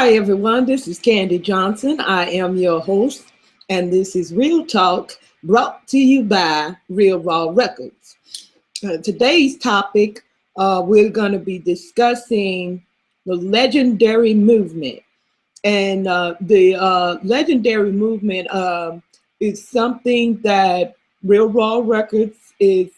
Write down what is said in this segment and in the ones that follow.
Hi everyone, this is KanDJohnson. I am your host, and this is Real Talk brought to you by Real Raw Records. Today's topic, we're going to be discussing the legendary movement. And the legendary movement is something that Real Raw Records is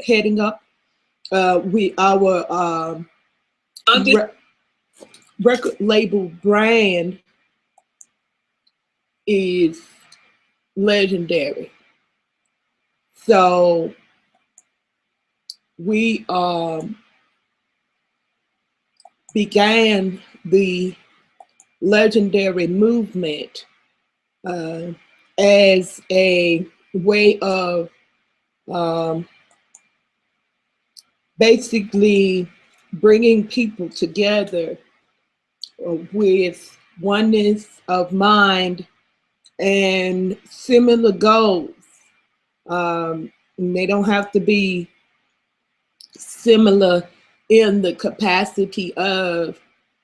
heading up. Our record label brand is legendary. So we began the legendary movement as a way of basically bringing people together with oneness of mind and similar goals. They don't have to be similar in the capacity of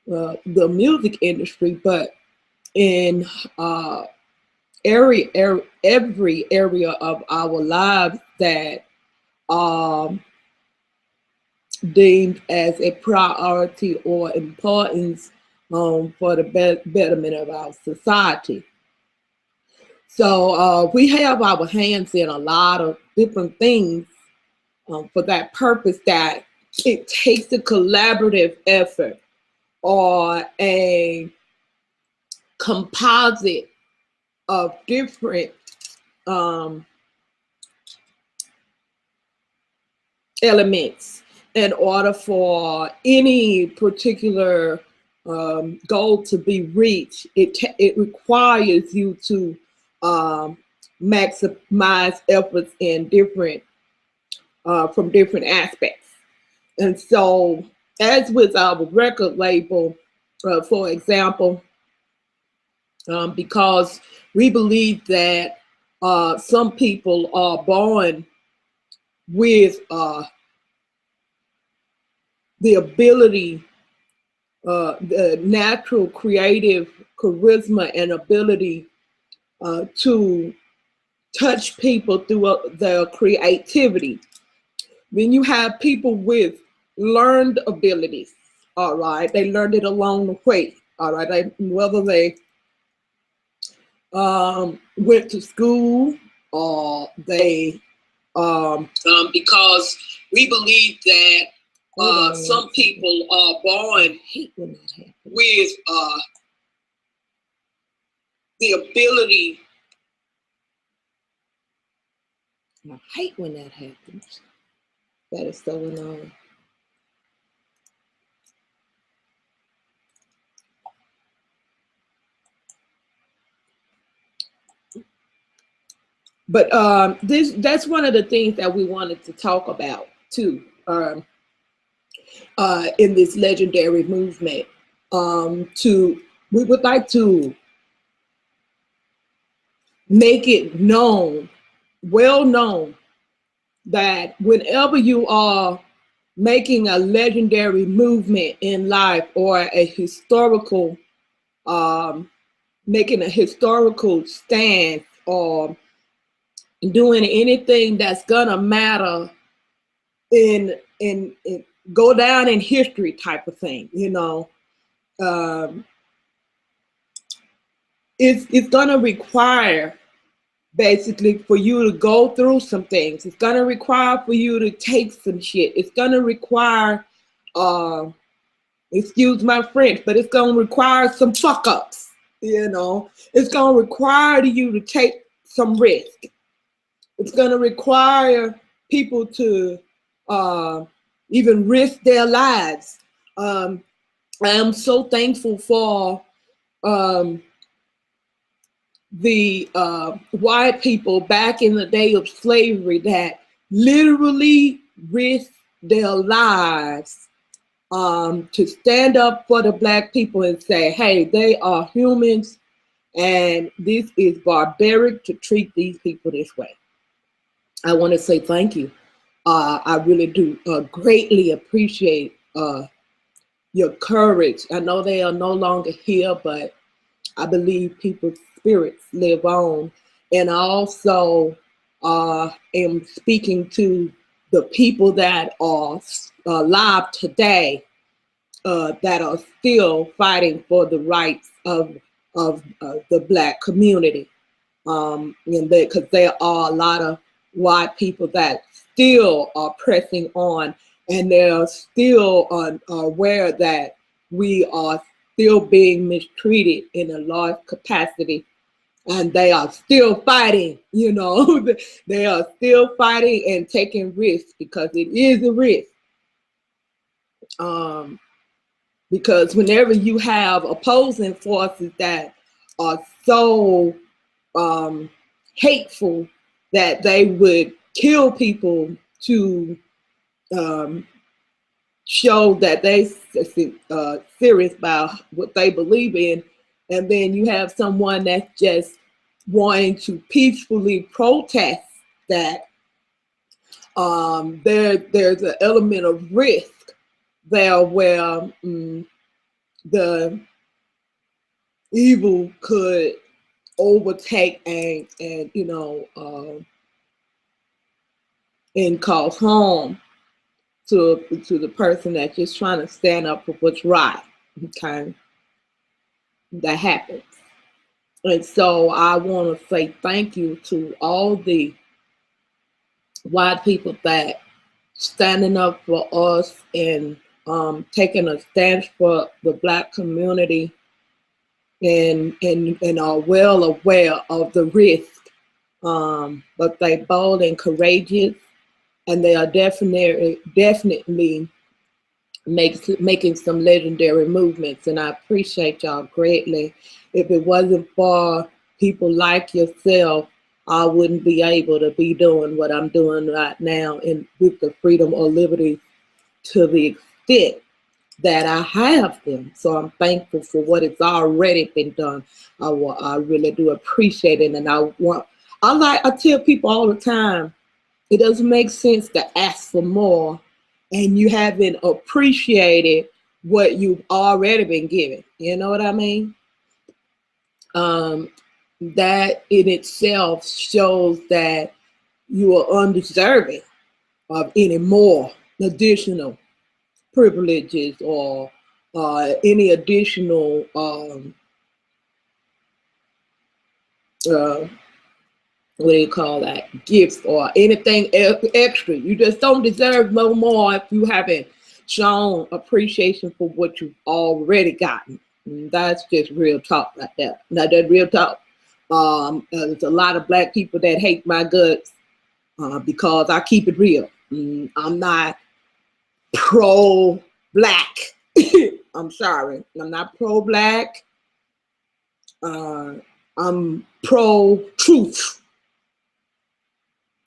the music industry, but in every area of our lives that are deemed as a priority or importance for the betterment of our society. So we have our hands in a lot of different things for that purpose, that it takes a collaborative effort or a composite of different elements in order for any particular goal to be reached. It requires you to maximize efforts in different from different aspects. And so, as with our record label, for example, because we believe that some people are born with the ability, the natural creative charisma and ability to touch people through their creativity. Then you have people with learned abilities, all right? They learned it along the way, all right? Whether they went to school or they, because we believe that some people are born with the ability. I hate when that happens. That is so annoying. But that's one of the things that we wanted to talk about too, in this legendary movement. We would like to make it known, well known, that whenever you are making a legendary movement in life or a historical, making a historical stance or doing anything that's gonna matter in go down in history type of thing, you know, it's gonna require basically for you to go through some things. It's gonna require for you to take some shit. It's gonna require, excuse my French, but it's gonna require some fuck ups, you know. It's gonna require you to take some risk. It's gonna require people to even risk their lives. I am so thankful for the white people back in the day of slavery that literally risked their lives to stand up for the Black people and say, hey, they are humans and this is barbaric to treat these people this way. I want to say thank you. I really do greatly appreciate your courage. I know they are no longer here, but I believe people's spirits live on. And I also am speaking to the people that are alive today, that are still fighting for the rights of the Black community. And because there are a lot of white people that still are pressing on, and they're still aware that we are still being mistreated in a large capacity, and they are still fighting, you know. They are still fighting and taking risks, because it is a risk. Because whenever you have opposing forces that are so hateful that they would kill people to show that they serious about what they believe in, and then you have someone that's just wanting to peacefully protest that, there's an element of risk there where the evil could overtake and you know, and cause harm to the person that's just trying to stand up for what's right. Okay, that happens. And so I want to say thank you to all the white people that standing up for us and taking a stance for the Black community, and are well aware of the risk, but they bold and courageous, and they are definitely making some legendary movements, and I appreciate y'all greatly. If it wasn't for people like yourself, I wouldn't be able to be doing what I'm doing right now, and with the freedom or liberty to the extent that I have them. So I'm thankful for what has already been done. I really do appreciate it, and I tell people all the time, it doesn't make sense to ask for more and you haven't appreciated what you've already been given. You know what I mean? That in itself shows that you are undeserving of any more additional privileges or any additional what do you call that, gifts or anything extra. You just don't deserve no more if you haven't shown appreciation for what you've already gotten. And that's just real talk right there. Now that's real talk. There's a lot of Black people that hate my guts because I keep it real. I'm not pro-Black. I'm sorry. I'm not pro-Black. I'm pro-truth.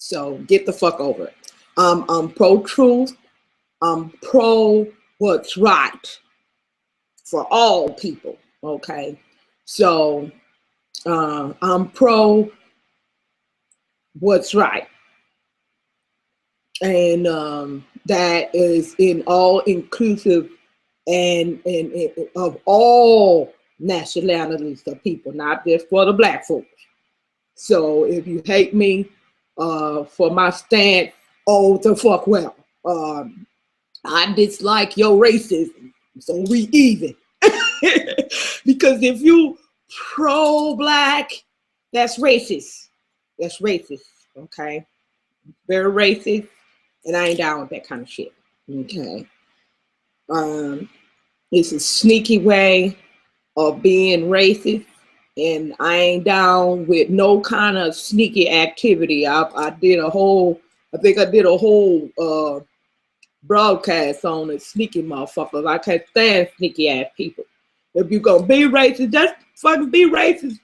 So get the fuck over it. I'm pro-truth. I'm pro what's right for all people. Okay. So I'm pro what's right. And that is in all inclusive and of all nationalities of people, not just for the Black folks. So if you hate me for my stance, oh, the fuck well. I dislike your racism, so we even. Because if you pro-Black, that's racist. That's racist, okay? Very racist, and I ain't down with that kind of shit, okay? It's a sneaky way of being racist, and I ain't down with no kind of sneaky activity. I did a whole broadcast on it, sneaky motherfuckers. I can't stand sneaky ass people. If you gonna be racist, just fucking be racist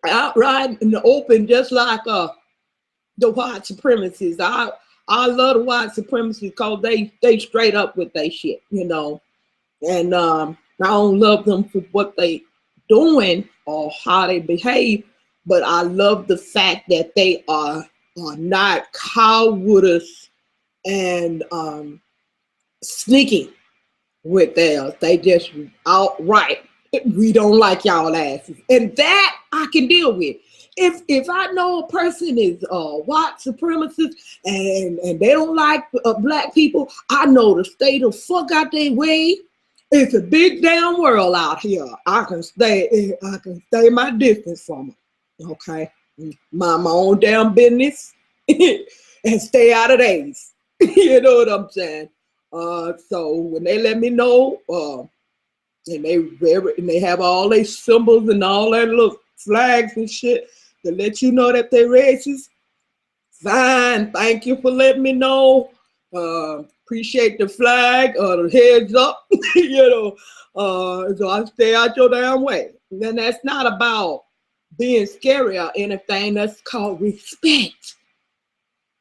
outright in the open, just like the white supremacists. I love the white supremacists because they straight up with they shit, you know. And I don't love them for what they doing or how they behave, but I love the fact that they are not cowardice and sneaky with theirs. They just outright, we don't like y'all asses. And that I can deal with. If I know a person is white supremacist and they don't like black people, I know to stay the fuck out their way. It's a big damn world out here. I can stay my distance from them. Okay. Mind my own damn business and stay out of theirs. You know what I'm saying? So when they let me know, and they have all their symbols and all that little flags and shit to let you know that they're racist, fine. Thank you for letting me know. Appreciate the flag or the heads up, you know. So I stay out your damn way. And then that's not about being scary or anything. That's called respect.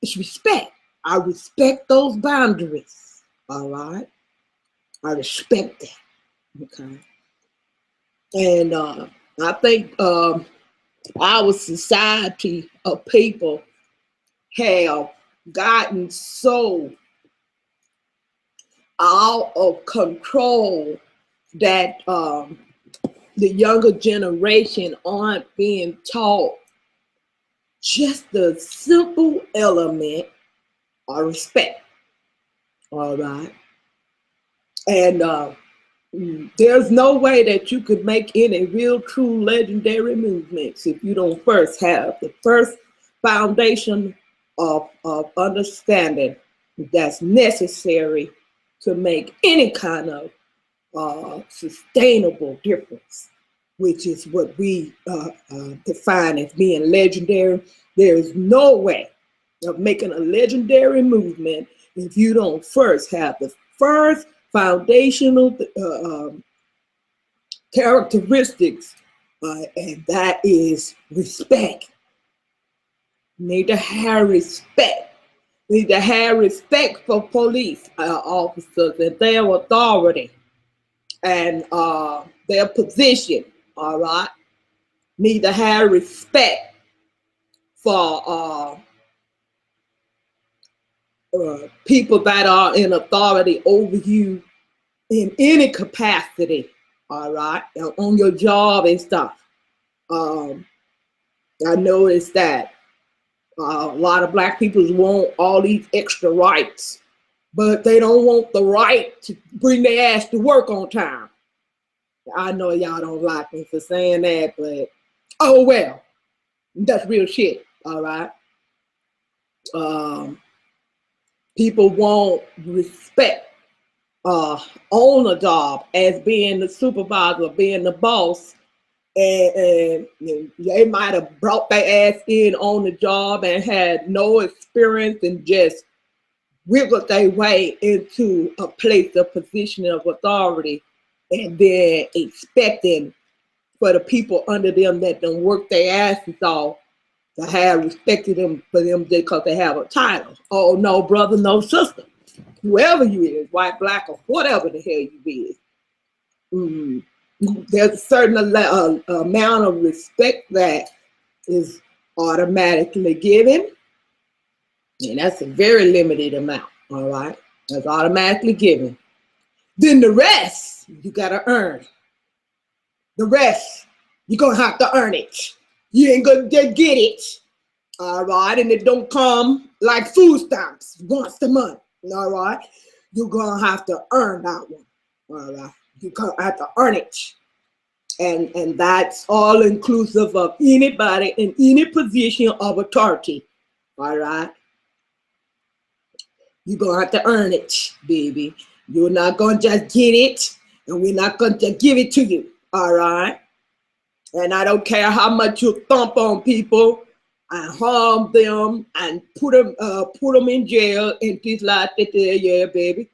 It's respect. I respect those boundaries. All right. I respect that. Okay. And I think our society of people have gotten so out of control that the younger generation aren't being taught just the simple element of respect. All right. And there's no way that you could make any real true legendary movements if you don't first have the first foundation of understanding that's necessary to make any kind of sustainable difference, which is what we define as being legendary. There is no way of making a legendary movement if you don't first have the first foundational characteristics, and that is respect. You need to have respect. You need to have respect for police officers and their authority and their position. All right. Need to have respect for people that are in authority over you in any capacity. All right, on your job and stuff. I noticed that a lot of black people want all these extra rights, but they don't want the right to bring their ass to work on time. I know y'all don't like me for saying that, but oh well, that's real shit. All right. People want respect on the job as being the supervisor, being the boss, and they might have brought their ass in on the job and had no experience and just wiggled their way into a place, a position of authority, and then expecting for the people under them that don't work their asses off to have respected them for them just because they have a title. Oh no, brother, no sister. Whoever you is, white, black, or whatever the hell you is, there's a certain amount of respect that is automatically given, and that's a very limited amount. All right, that's automatically given. Then the rest you gotta earn. The rest you're gonna have to earn it. You ain't gonna just get it. All right, and it don't come like food stamps once a month. All right, you're gonna have to earn that one. All right, you're gonna have to earn it, and that's all inclusive of anybody in any position of authority. All right, you're gonna have to earn it, baby. You're not gonna just get it, and we're not gonna just give it to you. All right, and I don't care how much you thump on people and harm them and put them in jail and things like that. Yeah, baby.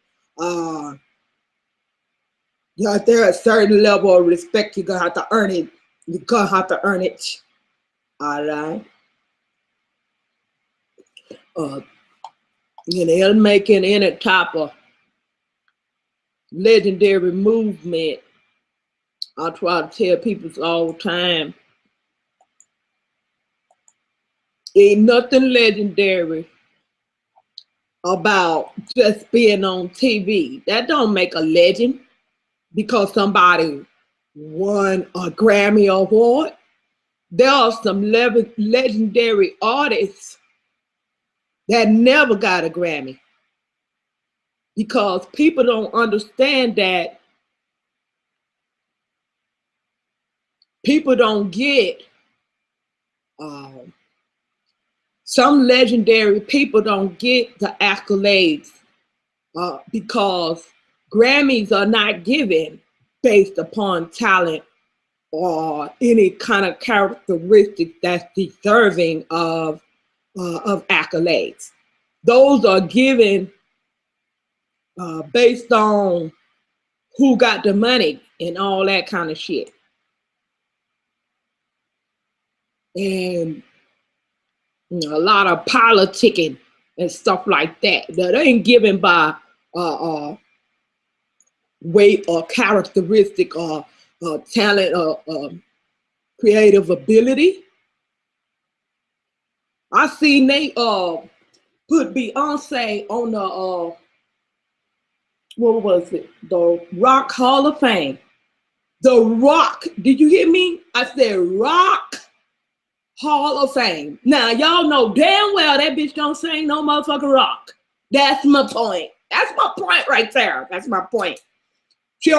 Yeah, there's a certain level of respect you're gonna have to earn it. You're gonna have to earn it. All right. They're making any type of legendary movement. I try to tell people all the time. Ain't nothing legendary about just being on TV. That don't make a legend because somebody won a Grammy Award. There are some legendary artists that never got a Grammy because people don't understand that people don't get some legendary people don't get the accolades because Grammys are not given based upon talent or any kind of characteristic that's deserving of accolades. Those are given based on who got the money and all that kind of shit. And a lot of politicking and stuff like that. That ain't given by weight or characteristic or talent or creative ability. I seen they put Beyonce on the what was it? The Rock Hall of Fame. The Rock. Did you hear me? I said Rock Hall of Fame. Now y'all know damn well that bitch don't sing no motherfucking rock. That's my point. That's my point right there. That's my point. She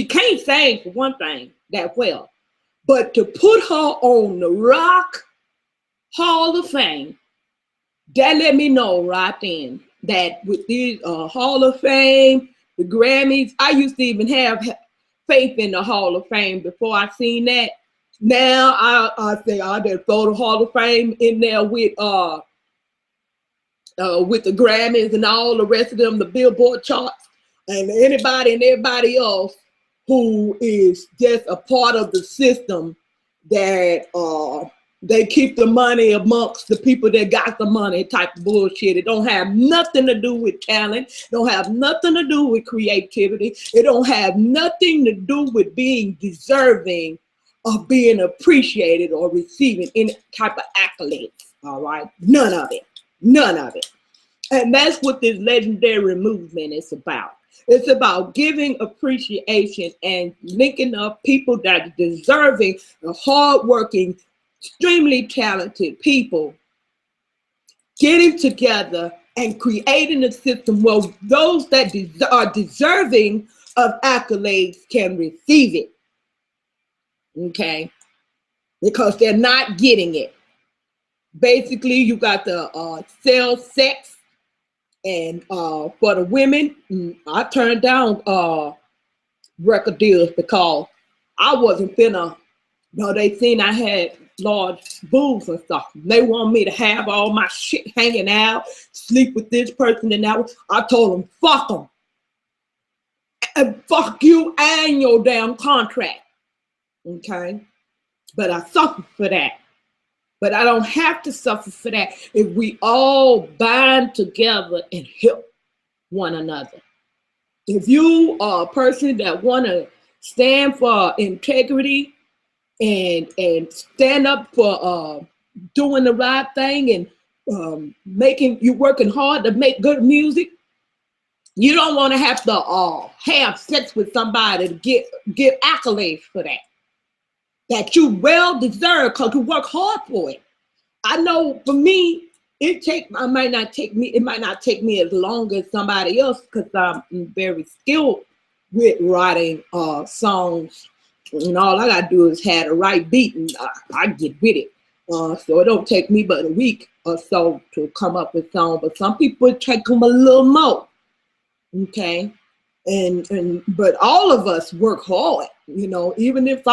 can't sing for one thing that well. But to put her on the Rock Hall of Fame, that let me know right then that with these Hall of Fame, the Grammys, I used to even have faith in the Hall of Fame before I seen that. Now I say I just throw the Hall of Fame in there with the Grammys and all the rest of them, the Billboard charts, and anybody and everybody else who is just a part of the system that they keep the money amongst the people that got the money type of bullshit. It don't have nothing to do with talent. Don't have nothing to do with creativity. It don't have nothing to do with being deserving of being appreciated or receiving any type of accolades. All right, none of it, none of it. And that's what this legendary movement is about. It's about giving appreciation and linking up people that are deserving, the hardworking, extremely talented people, getting together and creating a system where those that are deserving of accolades can receive it. Okay, because they're not getting it. Basically, you got the sell sex, and for the women, I turned down record deals because I wasn't finna. No, they seen I had large boobs and stuff. They want me to have all my shit hanging out, sleep with this person and that one. I told them, fuck them, and fuck you and your damn contract. Okay, but I suffer for that. But I don't have to suffer for that if we all bind together and help one another. If you are a person that want to stand for integrity and stand up for doing the right thing and you working hard to make good music, you don't want to have to have sex with somebody to get accolades for that. That you well deserve because you work hard for it. I know for me, it might not take me as long as somebody else because I'm very skilled with writing songs. And all I gotta do is have the right beat and I get with it. So it don't take me but a week or so to come up with songs. But some people take them a little more. Okay. But all of us work hard, you know, even if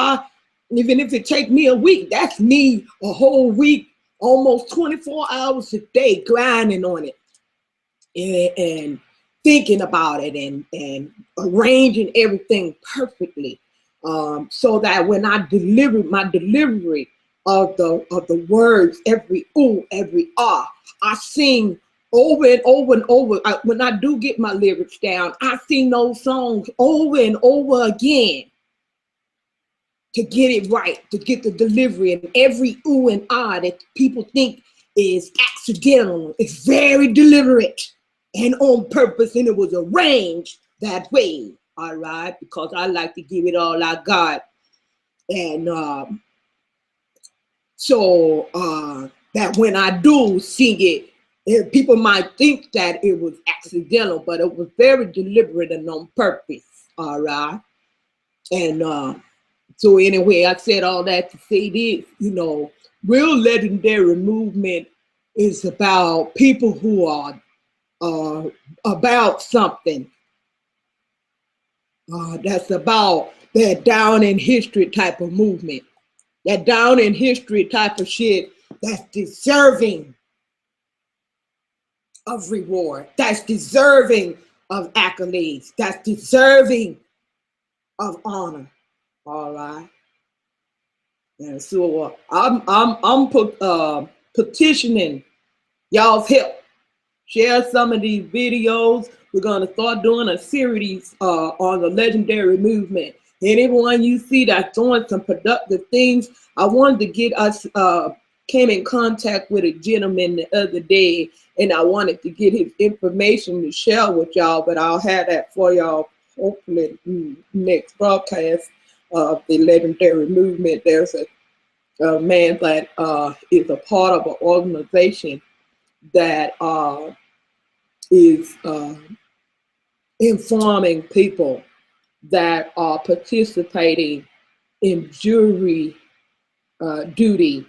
it take me a week, that's me a whole week, almost 24 hours a day grinding on it and thinking about it and arranging everything perfectly, so that when I deliver my delivery of the words, every ooh, every ah, I sing over and over and over. When I do get my lyrics down, I sing those songs over and over again to get it right, to get the delivery, and every ooh and ah that people think is accidental, it's very deliberate. and on purpose, and it was arranged that way. All right, because I like to give it all I got. And so that when I do sing it, people might think that it was accidental, but it was very deliberate and on purpose. All right. And so anyway, I said all that to say this, you know, real legendary movement is about people who are about something. That's about that down in history type of movement. That down in history type of shit that's deserving of reward. That's deserving of accolades. That's deserving of honor. All right. And so I'm petitioning y'all's help. Share some of these videos. We're gonna start doing a series on the legendary movement. Anyone you see that's doing some productive things, I wanted to get us, came in contact with a gentleman the other day, and I wanted to get his information to share with y'all, but I'll have that for y'all hopefully next broadcast of the legendary movement. There's a man that is a part of an organization that is informing people that are participating in jury duty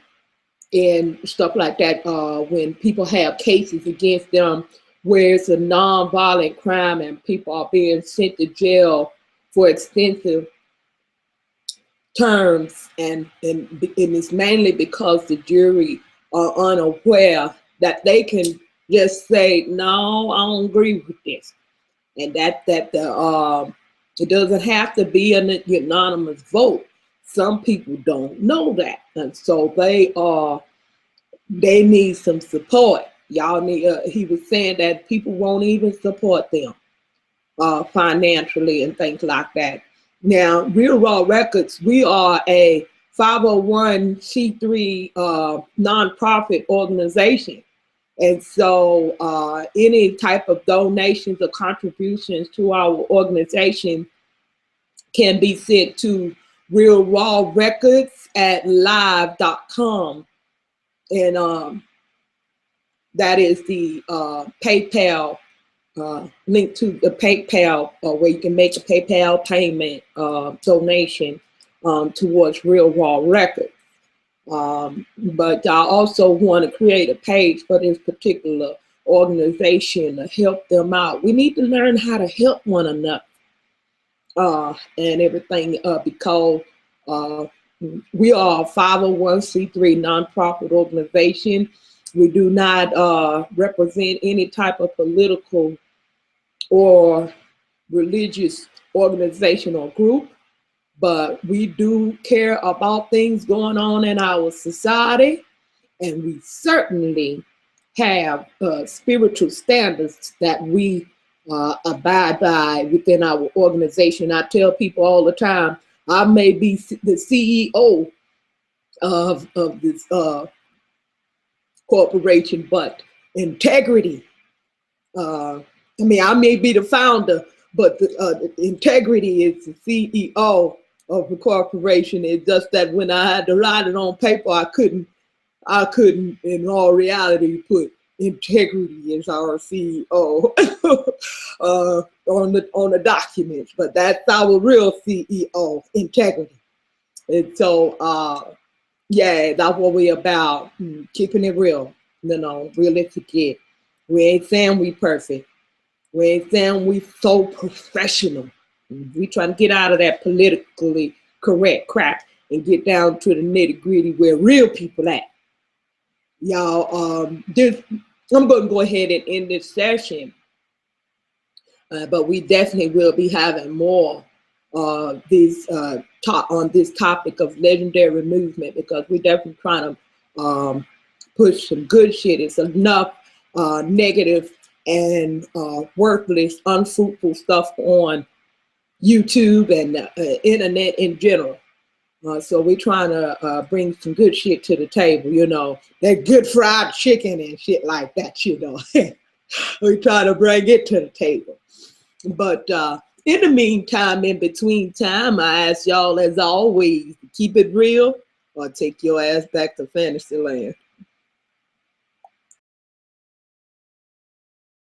and stuff like that, when people have cases against them where it's a non-violent crime and people are being sent to jail for extensive terms, and it's mainly because the jury are unaware that they can just say, no, I don't agree with this. And that it doesn't have to be an unanimous vote. Some people don't know that, and so they need some support. Y'all need. He was saying that people won't even support them financially and things like that. Now, Real Raw Records, we are a 501c3 nonprofit organization. And so any type of donations or contributions to our organization can be sent to Real Raw Records at live.com. And that is the PayPal link to the PayPal, where you can make a PayPal payment donation towards Real Raw Records. But I also want to create a page for this particular organization to help them out. We need to learn how to help one another and everything, because we are a 501c3 nonprofit organization. We do not represent any type of political or religious organization or group, but we do care about things going on in our society, and we certainly have spiritual standards that we abide by within our organization. I tell people all the time, I may be the CEO of this corporation, but integrity, I may be the founder, but the integrity is the CEO of the corporation. It's just that when I had to write it on paper, I couldn't in all reality put integrity as our CEO on the documents, but that's our real CEO, integrity. And so yeah, that's what we're about, keeping it real, realistic. We ain't saying we perfect. We ain't saying we so professional. We trying to get out of that politically correct crap and get down to the nitty gritty where real people at. Y'all, I'm going to go ahead and end this session, but we definitely will be having more these talk on this topic of legendary movement, because we're definitely trying to push some good shit. It's enough negative and worthless, unfruitful stuff on YouTube and internet in general. So we're trying to bring some good shit to the table, that good fried chicken and shit like that, We try to bring it to the table. But in the meantime, in between time, I ask y'all, as always, to keep it real or take your ass back to fantasy land.